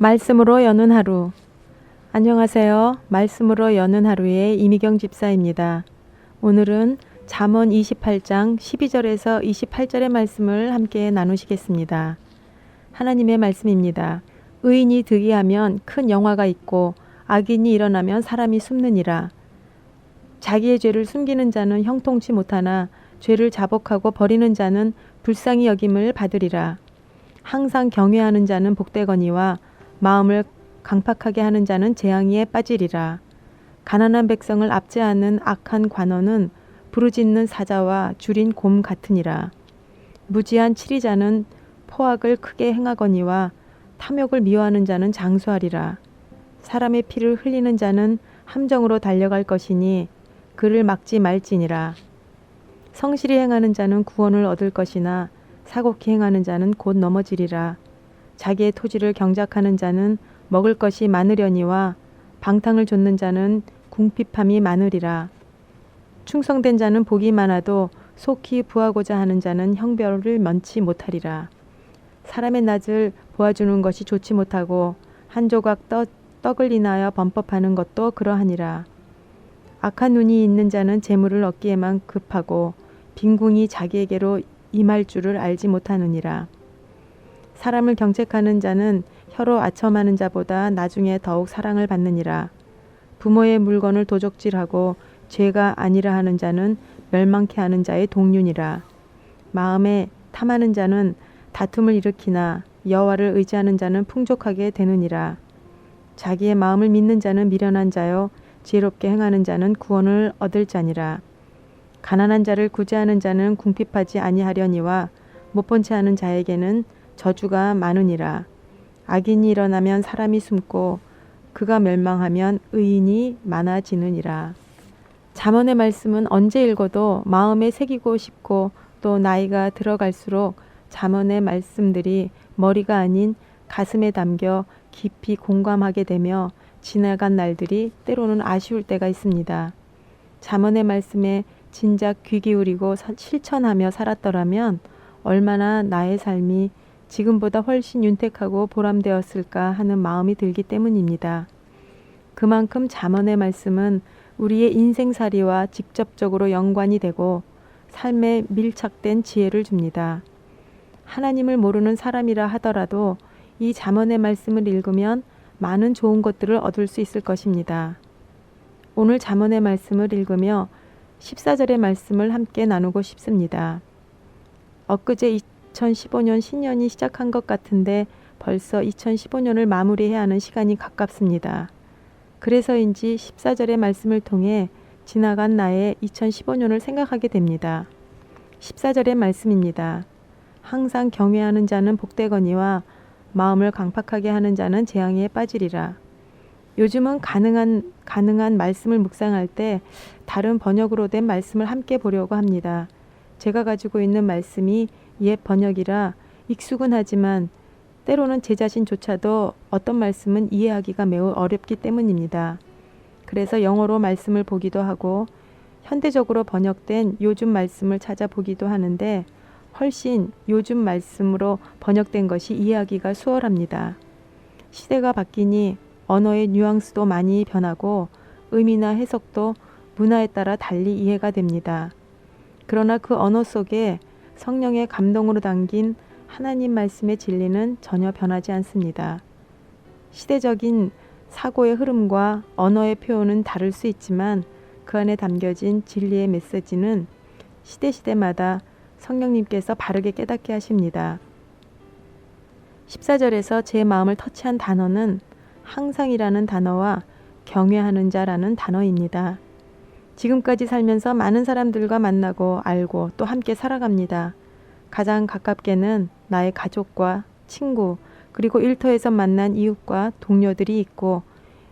말씀으로 여는 하루. 안녕하세요. 말씀으로 여는 하루의 이미경 집사입니다. 오늘은 잠언 28장 12절에서 28절의 말씀을 함께 나누시겠습니다. 하나님의 말씀입니다. 의인이 득이하면 큰 영화가 있고 악인이 일어나면 사람이 숨느니라. 자기의 죄를 숨기는 자는 형통치 못하나 죄를 자복하고 버리는 자는 불쌍히 여김을 받으리라. 항상 경외하는 자는 복되거니와 마음을 강팍하게 하는 자는 재앙에 빠지리라. 가난한 백성을 압제하는 악한 관원은 부르짖는 사자와 줄인 곰 같으니라. 무지한 치리자는 포악을 크게 행하거니와 탐욕을 미워하는 자는 장수하리라. 사람의 피를 흘리는 자는 함정으로 달려갈 것이니 그를 막지 말지니라. 성실히 행하는 자는 구원을 얻을 것이나 사곡히 행하는 자는 곧 넘어지리라. 자기의 토지를 경작하는 자는 먹을 것이 많으려니와 방탕을 좇는 자는 궁핍함이 많으리라. 충성된 자는 복이 많아도 속히 부하고자 하는 자는 형벌을 면치 못하리라. 사람의 낯을 보아주는 것이 좋지 못하고 한 조각 떡을 인하여 범법하는 것도 그러하니라. 악한 눈이 있는 자는 재물을 얻기에만 급하고 빈궁이 자기에게로 임할 줄을 알지 못하느니라. 사람을 경책하는 자는 혀로 아첨하는 자보다 나중에 더욱 사랑을 받느니라. 부모의 물건을 도적질하고 죄가 아니라 하는 자는 멸망케 하는 자의 동륜이라. 마음에 탐하는 자는 다툼을 일으키나 여호와를 의지하는 자는 풍족하게 되느니라. 자기의 마음을 믿는 자는 미련한 자요 지혜롭게 행하는 자는 구원을 얻을 자니라. 가난한 자를 구제하는 자는 궁핍하지 아니하려니와 못 본 채 하는 자에게는 저주가 많으니라. 악인이 일어나면 사람이 숨고 그가 멸망하면 의인이 많아지느니라. 잠언의 말씀은 언제 읽어도 마음에 새기고 싶고 또 나이가 들어갈수록 잠언의 말씀들이 머리가 아닌 가슴에 담겨 깊이 공감하게 되며 지나간 날들이 때로는 아쉬울 때가 있습니다. 잠언의 말씀에 진작 귀 기울이고 실천하며 살았더라면 얼마나 나의 삶이 지금보다 훨씬 윤택하고 보람되었을까 하는 마음이 들기 때문입니다. 그만큼 잠언의 말씀은 우리의 인생살이와 직접적으로 연관이 되고 삶에 밀착된 지혜를 줍니다. 하나님을 모르는 사람이라 하더라도 이 잠언의 말씀을 읽으면 많은 좋은 것들을 얻을 수 있을 것입니다. 오늘 잠언의 말씀을 읽으며 14절의 말씀을 함께 나누고 싶습니다. 엊그제 2015년 신년이 시작한 것 같은데 벌써 2015년을 마무리해야 하는 시간이 가깝습니다. 그래서인지 14절의 말씀을 통해 지나간 나의 2015년을 생각하게 됩니다. 14절의 말씀입니다. 항상 경외하는 자는 복되거니와 마음을 강팍하게 하는 자는 재앙에 빠지리라. 요즘은 가능한 말씀을 묵상할 때 다른 번역으로 된 말씀을 함께 보려고 합니다. 제가 가지고 있는 말씀이 옛 번역이라 익숙은 하지만 때로는 제 자신조차도 어떤 말씀은 이해하기가 매우 어렵기 때문입니다. 그래서 영어로 말씀을 보기도 하고 현대적으로 번역된 요즘 말씀을 찾아보기도 하는데 훨씬 요즘 말씀으로 번역된 것이 이해하기가 수월합니다. 시대가 바뀌니 언어의 뉘앙스도 많이 변하고 의미나 해석도 문화에 따라 달리 이해가 됩니다. 그러나 그 언어 속에 성령의 감동으로 담긴 하나님 말씀의 진리는 전혀 변하지 않습니다. 시대적인 사고의 흐름과 언어의 표현은 다를 수 있지만 그 안에 담겨진 진리의 메시지는 시대마다 성령님께서 바르게 깨닫게 하십니다. 14절에서 제 마음을 터치한 단어는 항상이라는 단어와 경외하는 자라는 단어입니다. 지금까지 살면서 많은 사람들과 만나고 알고 또 함께 살아갑니다. 가장 가깝게는 나의 가족과 친구 그리고 일터에서 만난 이웃과 동료들이 있고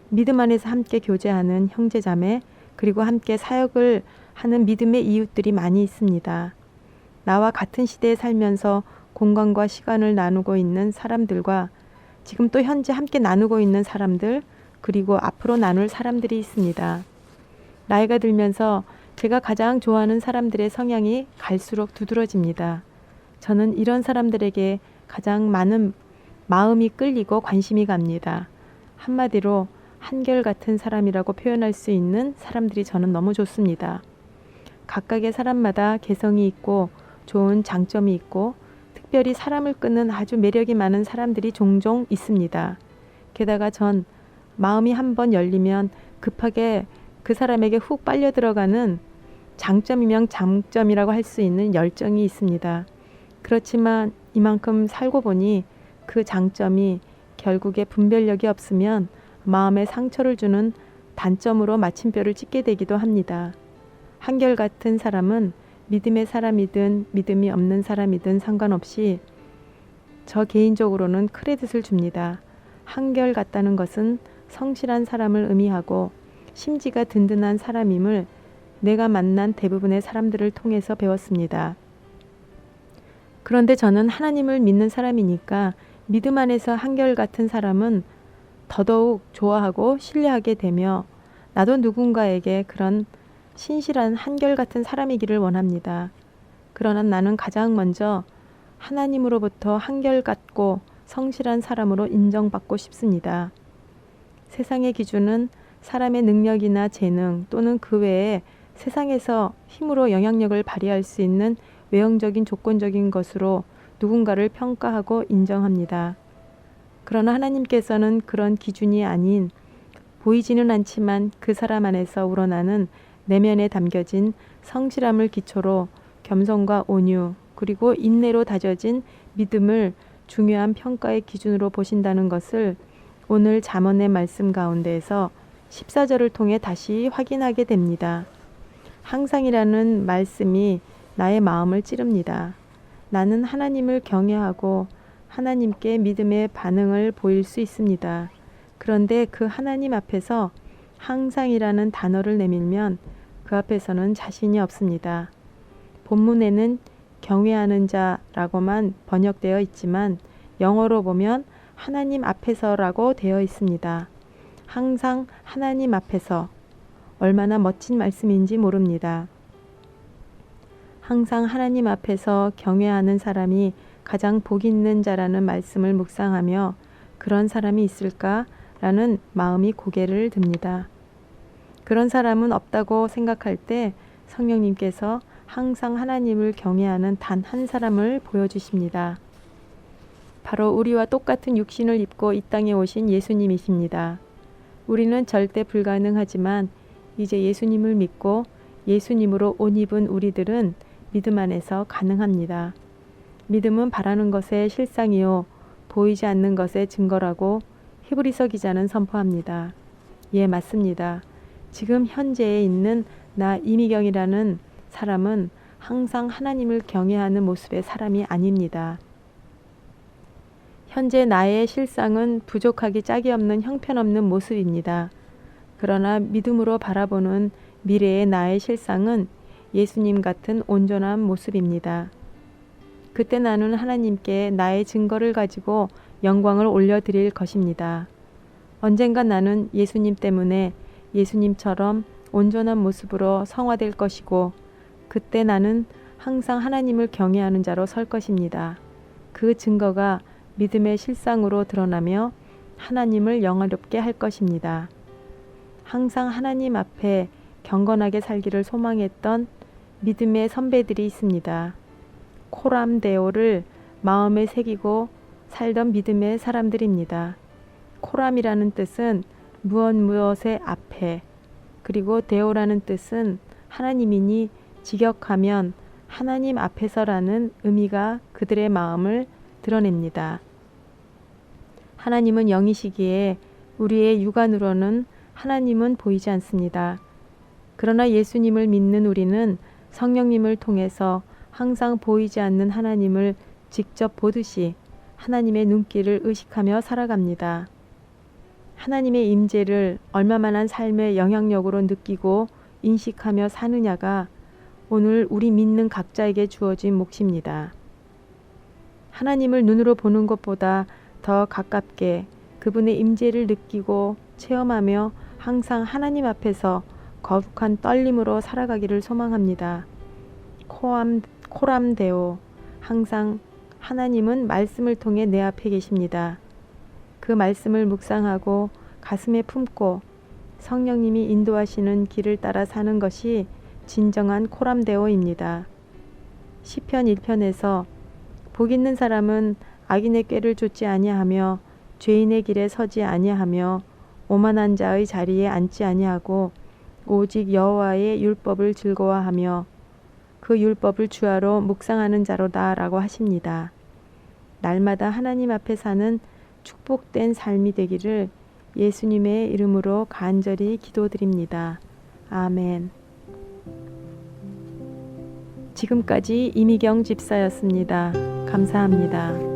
믿음 안에서 함께 교제하는 형제자매 그리고 함께 사역을 하는 믿음의 이웃들이 많이 있습니다. 나와 같은 시대에 살면서 공간과 시간을 나누고 있는 사람들과 지금 또 현재 함께 나누고 있는 사람들 그리고 앞으로 나눌 사람들이 있습니다. 나이가 들면서 제가 가장 좋아하는 사람들의 성향이 갈수록 두드러집니다. 저는 이런 사람들에게 가장 많은 마음이 끌리고 관심이 갑니다. 한마디로 한결같은 사람이라고 표현할 수 있는 사람들이 저는 너무 좋습니다. 각각의 사람마다 개성이 있고 좋은 장점이 있고 특별히 사람을 끄는 아주 매력이 많은 사람들이 종종 있습니다. 게다가 전 마음이 한번 열리면 급하게 그 사람에게 훅 빨려 들어가는 장점이면 장점이라고 할 수 있는 열정이 있습니다. 그렇지만 이만큼 살고 보니 그 장점이 결국에 분별력이 없으면 마음에 상처를 주는 단점으로 마침표를 찍게 되기도 합니다. 한결같은 사람은 믿음의 사람이든 믿음이 없는 사람이든 상관없이 저 개인적으로는 크레딧을 줍니다. 한결같다는 것은 성실한 사람을 의미하고 심지가 든든한 사람임을 내가 만난 대부분의 사람들을 통해서 배웠습니다. 그런데 저는 하나님을 믿는 사람이니까 믿음 안에서 한결같은 사람은 더더욱 좋아하고 신뢰하게 되며 나도 누군가에게 그런 신실한 한결같은 사람이기를 원합니다. 그러나 나는 가장 먼저 하나님으로부터 한결같고 성실한 사람으로 인정받고 싶습니다. 세상의 기준은 사람의 능력이나 재능 또는 그 외에 세상에서 힘으로 영향력을 발휘할 수 있는 외형적인 조건적인 것으로 누군가를 평가하고 인정합니다. 그러나 하나님께서는 그런 기준이 아닌 보이지는 않지만 그 사람 안에서 우러나는 내면에 담겨진 성실함을 기초로 겸손과 온유 그리고 인내로 다져진 믿음을 중요한 평가의 기준으로 보신다는 것을 오늘 잠언의 말씀 가운데에서 14절을 통해 다시 확인하게 됩니다. 항상이라는 말씀이 나의 마음을 찌릅니다. 나는 하나님을 경외하고 하나님께 믿음의 반응을 보일 수 있습니다. 그런데 그 하나님 앞에서 항상이라는 단어를 내밀면 그 앞에서는 자신이 없습니다. 본문에는 경외하는 자라고만 번역되어 있지만 영어로 보면 하나님 앞에서라고 되어 있습니다. 항상 하나님 앞에서 얼마나 멋진 말씀인지 모릅니다. 항상 하나님 앞에서 경외하는 사람이 가장 복 있는 자라는 말씀을 묵상하며 그런 사람이 있을까라는 마음이 고개를 듭니다. 그런 사람은 없다고 생각할 때 성령님께서 항상 하나님을 경외하는 단 한 사람을 보여주십니다. 바로 우리와 똑같은 육신을 입고 이 땅에 오신 예수님이십니다. 우리는 절대 불가능하지만 이제 예수님을 믿고 예수님으로 옷 입은 우리들은 믿음 안에서 가능합니다. 믿음은 바라는 것의 실상이요 보이지 않는 것의 증거라고 히브리서 기자는 선포합니다. 예, 맞습니다. 지금 현재에 있는 나 이미경이라는 사람은 항상 하나님을 경외하는 모습의 사람이 아닙니다. 현재 나의 실상은 부족하기 짝이 없는 형편없는 모습입니다. 그러나 믿음으로 바라보는 미래의 나의 실상은 예수님 같은 온전한 모습입니다. 그때 나는 하나님께 나의 증거를 가지고 영광을 올려드릴 것입니다. 언젠가 나는 예수님 때문에 예수님처럼 온전한 모습으로 성화될 것이고 그때 나는 항상 하나님을 경외하는 자로 설 것입니다. 그 증거가 믿음의 실상으로 드러나며 하나님을 영화롭게 할 것입니다. 항상 하나님 앞에 경건하게 살기를 소망했던 믿음의 선배들이 있습니다. 코람데오를 마음에 새기고 살던 믿음의 사람들입니다. 코람이라는 뜻은 무엇의 앞에, 그리고 데오라는 뜻은 하나님이니 직역하면 하나님 앞에서라는 의미가 그들의 마음을 드러냅니다. 하나님은 영이시기에 우리의 육안으로는 하나님은 보이지 않습니다. 그러나 예수님을 믿는 우리는 성령님을 통해서 항상 보이지 않는 하나님을 직접 보듯이 하나님의 눈길을 의식하며 살아갑니다. 하나님의 임재를 얼마만한 삶의 영향력으로 느끼고 인식하며 사느냐가 오늘 우리 믿는 각자에게 주어진 몫입니다. 하나님을 눈으로 보는 것보다 더 가깝게 그분의 임재를 느끼고 체험하며 항상 하나님 앞에서 거룩한 떨림으로 살아가기를 소망합니다. 코람데오, 항상 하나님은 말씀을 통해 내 앞에 계십니다. 그 말씀을 묵상하고 가슴에 품고 성령님이 인도하시는 길을 따라 사는 것이 진정한 코람데오입니다. 시편 1편에서 복 있는 사람은 악인의 꾀를 좇지 아니하며 죄인의 길에 서지 아니하며 오만한 자의 자리에 앉지 아니하고 오직 여호와의 율법을 즐거워하며 그 율법을 주야로 묵상하는 자로다라고 하십니다. 날마다 하나님 앞에 사는 축복된 삶이 되기를 예수님의 이름으로 간절히 기도드립니다. 아멘. 지금까지 이미경 집사였습니다. 감사합니다.